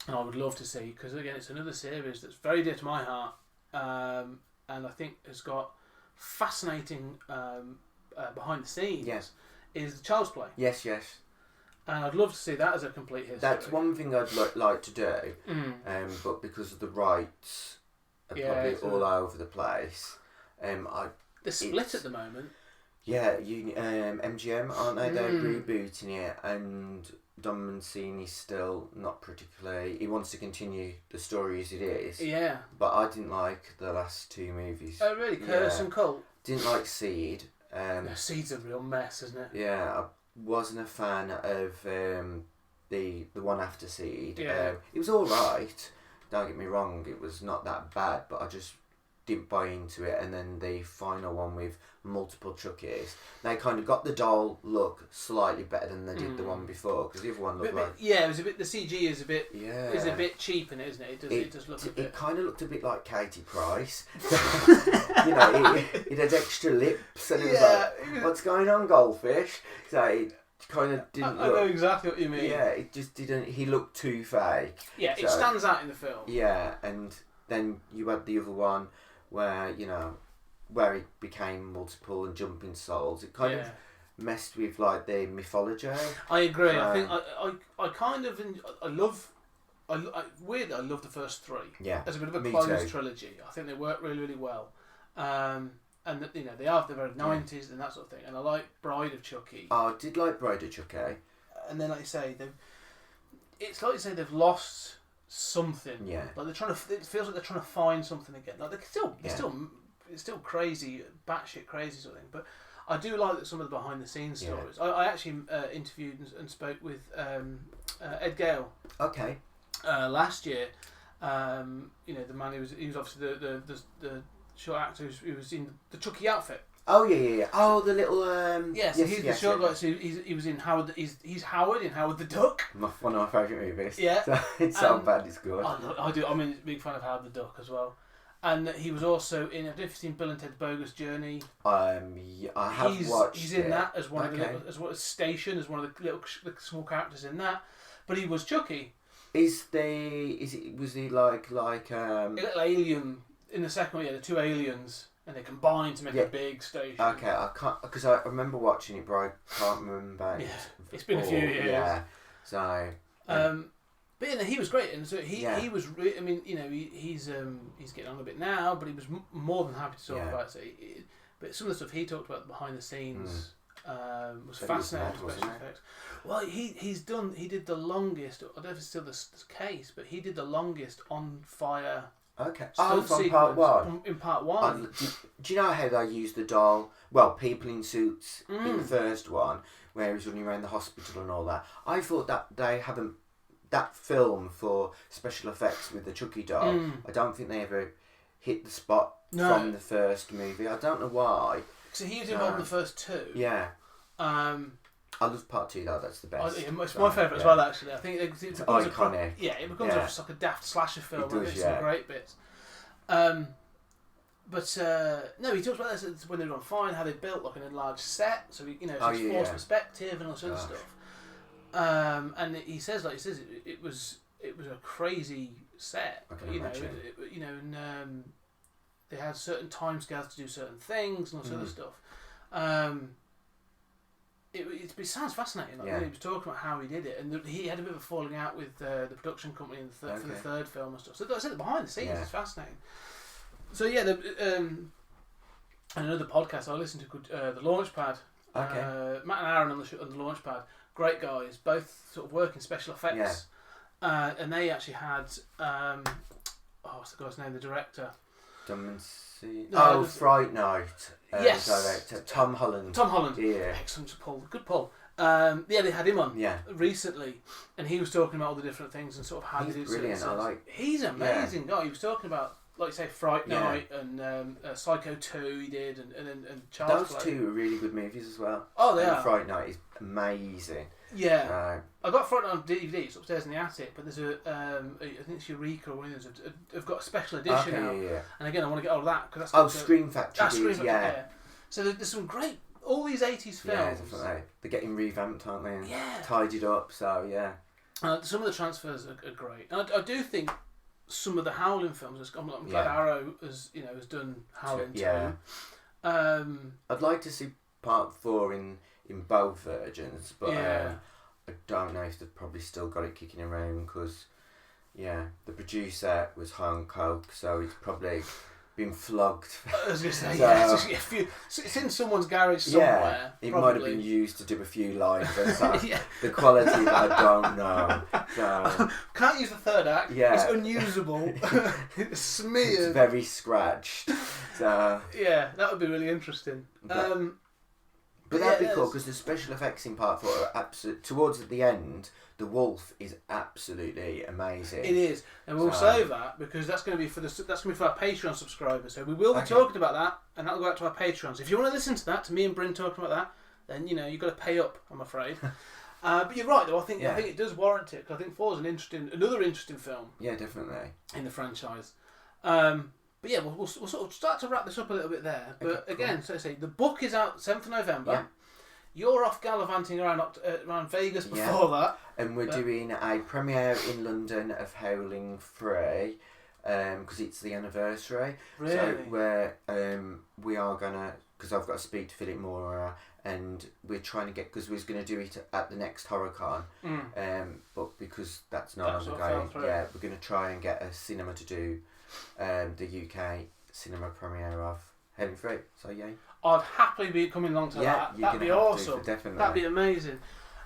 and I would love to see, because again it's another series that's very dear to my heart. And I think has got fascinating behind the scenes. Is the Child's Play. Yes. And I'd love to see that as a complete history. That's one thing I'd like to do, but because of the rights, are Yeah, probably it's all over the place. They're split at the moment. Yeah, MGM, aren't they? They're Mm. rebooting it, and Don Mancini's still not particularly. He wants to continue the story as it is. Yeah. But I didn't like the last two movies. Oh, really? Curse and Cult? Didn't like Seed. Seed's a real mess, isn't it? Yeah, I wasn't a fan of the one after Seed. Yeah. It was all right. Don't get me wrong, it was not that bad, but I just didn't buy into it. And then the final one with multiple Chuckies, they kind of got the doll look slightly better than they did the one before, because the other one looked it was a bit. The CG is a bit. Yeah. Is a bit cheap in it, isn't it? It does look a bit. It kind of looked a bit like Katie Price. It had extra lips, and it was like, what's going on, goldfish? So it kind of didn't. I know exactly what you mean. Yeah, it just didn't. He looked too fake. Yeah, it stands out in the film. Yeah, and then you had the other one where where it became multiple and jumping souls. It kind of messed with like the mythology. I agree. I think I kind of I love the first three. Yeah, as a bit of a closed trilogy. I think they work really, really well. And they're very 90s and that sort of thing. And I like Bride of Chucky. Oh, I did like Bride of Chucky. And then, like you say, they've lost something. Yeah. Like they're trying to. It feels like they're trying to find something again. Like it's still crazy, batshit crazy sort of thing. But I do like that some of the behind the scenes stories. I actually interviewed and spoke with Ed Gale. Okay. Last year, the man who was obviously the short actor who was in the Chucky outfit. Oh yeah. Oh, the little he's the short guy. So he was in Howard. He's Howard in Howard the Duck. One of my favourite movies. Yeah, so it's so bad it's good. I do. I'm a big fan of Howard the Duck as well. And he was also in. I don't know if you've seen Bill and Ted's Bogus Journey. I have watched. He's in that as one of the little, as Station, as one of the small characters in that. But he was Chucky. Was he like a little alien in the second one? Yeah, the two aliens, and they combined to make a big station. Okay, I can't, because I remember watching it, but I can't remember. It's been a few years. Yeah, so. But he was great, and so he was. I mean, he's getting on a bit now, but he was more than happy to talk about it. So but some of the stuff he talked about behind the scenes was fascinating. Special effects. Well, he did the longest. I don't know if it's still the case, but he did the longest on fire. Okay. From part one. In part one. Do you know how they used the doll? Well, people in suits in the first one, where he was running around the hospital and all that. I thought that they haven't. That film for special effects with the Chucky doll, I don't think they ever hit the spot from the first movie. I don't know why. So he was involved in the first two. Yeah. I love part two though. That's the best. It's my favourite as well. Actually, I think it's iconic. It becomes just like a daft slasher film. It does, I think some great bits. He talks about this when they were on fire, how they built like an enlarged set, so it's forced perspective and all sorts of stuff. And he says it was a crazy set. I can imagine. They had certain timescales to do certain things and all sorts of stuff. It sounds fascinating. He was talking about how he did it, and he had a bit of a falling out with the production company for the third film and stuff. So I said the behind the scenes is fascinating. So another podcast I listened to called The Launchpad. Okay. Matt and Aaron on the Launchpad. Great guys, both sort of work in special effects. And they actually had what's the guy's name? The director. Fright Night. Yes. Director Tom Holland. Yeah. Excellent pull. Good pull. They had him on recently, and he was talking about all the different things and sort of how he's they did. Brilliant. He's an amazing guy. He was talking about, like you say, Fright Night and Psycho 2 he did, and Charles. Those two are really good movies as well. Oh, they are. Fright Night is amazing. Yeah. I got Fright Night on DVD. It's upstairs in the attic, but there's I think it's Eureka or one of those have got a special edition out. Yeah. And again, I want to get all of that because that's Scream Factory. Scream Factory. So there's some great. All these 80s films. Yeah, definitely. They're getting revamped, aren't they? And tidied up, so yeah. Some of the transfers are great. And I do think some of the Howling films, I'm glad Arrow has done Howling 2. I'd like to see part 4 in both versions, but I don't know if they've probably still got it kicking around, because Yeah, the producer was high on coke, so he's probably been flogged. I was going to say, So- it's in someone's garage somewhere. It probably. might have been used to do a few lines. And so Yeah. the quality, I don't know. So, Can't use the third act. Yeah. It's unusable. It's smeared. it's very scratched. So, Yeah, that would be really interesting. but that'd be cool because the special effects in Part 4 are absolute. Towards the end, the wolf is absolutely amazing. It is, and we'll save that because that's going to be for our Patreon subscribers. So we will be talking about that, and that'll go out to our Patreons. If you want to listen to that, to me and Bryn talking about that, then you've got to pay up. I'm afraid. But you're right, though. I think it does warrant it because I think 4 is another interesting film. Yeah, definitely. In the franchise. But yeah, we'll sort of start to wrap this up a little bit there. But again, so to say, the book is out 7th of November. Yeah. You're off gallivanting around Vegas before that. And we're doing a premiere in London of Howling 3 because it's the anniversary. Really? So we are going to, because I've got to speak to Philip Mora, and we're trying to get, because we was going to do it at the next HorrorCon, but because that's no longer going, we're going to try and get a cinema to do the UK cinema premiere of Howling 3. So yeah. I'd happily be coming along to that. That'd be awesome. Definitely. That'd be amazing.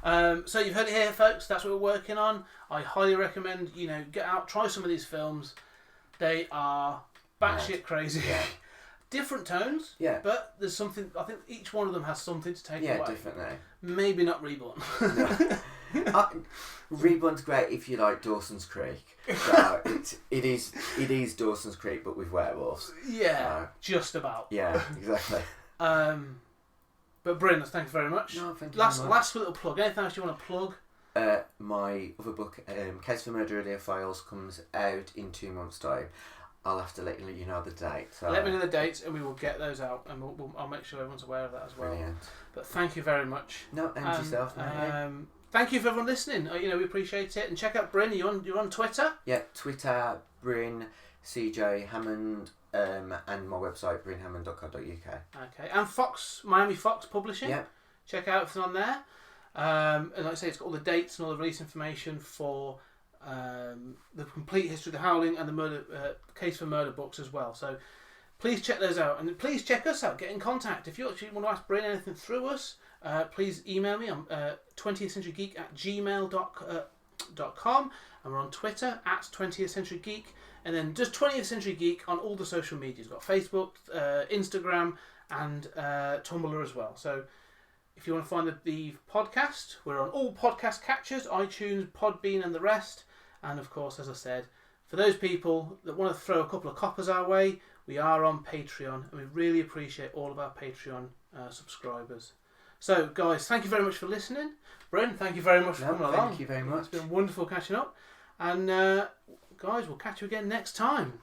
So you've heard it here, folks. That's what we're working on. I highly recommend get out, try some of these films. They are batshit crazy. Yeah. Different tones. Yeah. But there's something. I think each one of them has something to take away. Yeah, definitely. Maybe not Reborn. Reborn's great if you like Dawson's Creek. So it is Dawson's Creek, but with werewolves. Yeah, just about. Yeah, exactly. But Bryn, thank you very much. No, thank you. Last little plug. Anything else you want to plug? My other book, Case for Murder Earlier Files, comes out in 2 months' time. I'll have to let you know the date. So. Let me know the dates, and we will get those out, and I'll make sure everyone's aware of that as well. Brilliant. But thank you very much. No, and yourself, mate. Thank you for everyone listening. We appreciate it. And check out Bryn. You're on Twitter. Yeah, Twitter, Bryn, CJ Hammond, and my website, brynhammond.co.uk. Okay, and Miami Fox Publishing. Yeah. Check out everything on there. And like I say, it's got all the dates and all the release information for the complete history of the Howling and the murder Case for Murder books as well. So please check those out, and please check us out. Get in contact if you actually want to ask Bryn anything through us. Please email me on 20thcenturygeek@gmail.com, and we're on Twitter @20thcenturygeek, and then just 20th Century Geek on all the social medias. We've got Facebook, Instagram, and Tumblr as well. So if you want to find the podcast, we're on all podcast catchers, iTunes, Podbean, and the rest. And of course, as I said, for those people that want to throw a couple of coppers our way, we are on Patreon, and we really appreciate all of our Patreon subscribers. So, guys, thank you very much for listening. Bryn, thank you very much for coming along. Thank you very much. It's been wonderful catching up. And, guys, we'll catch you again next time.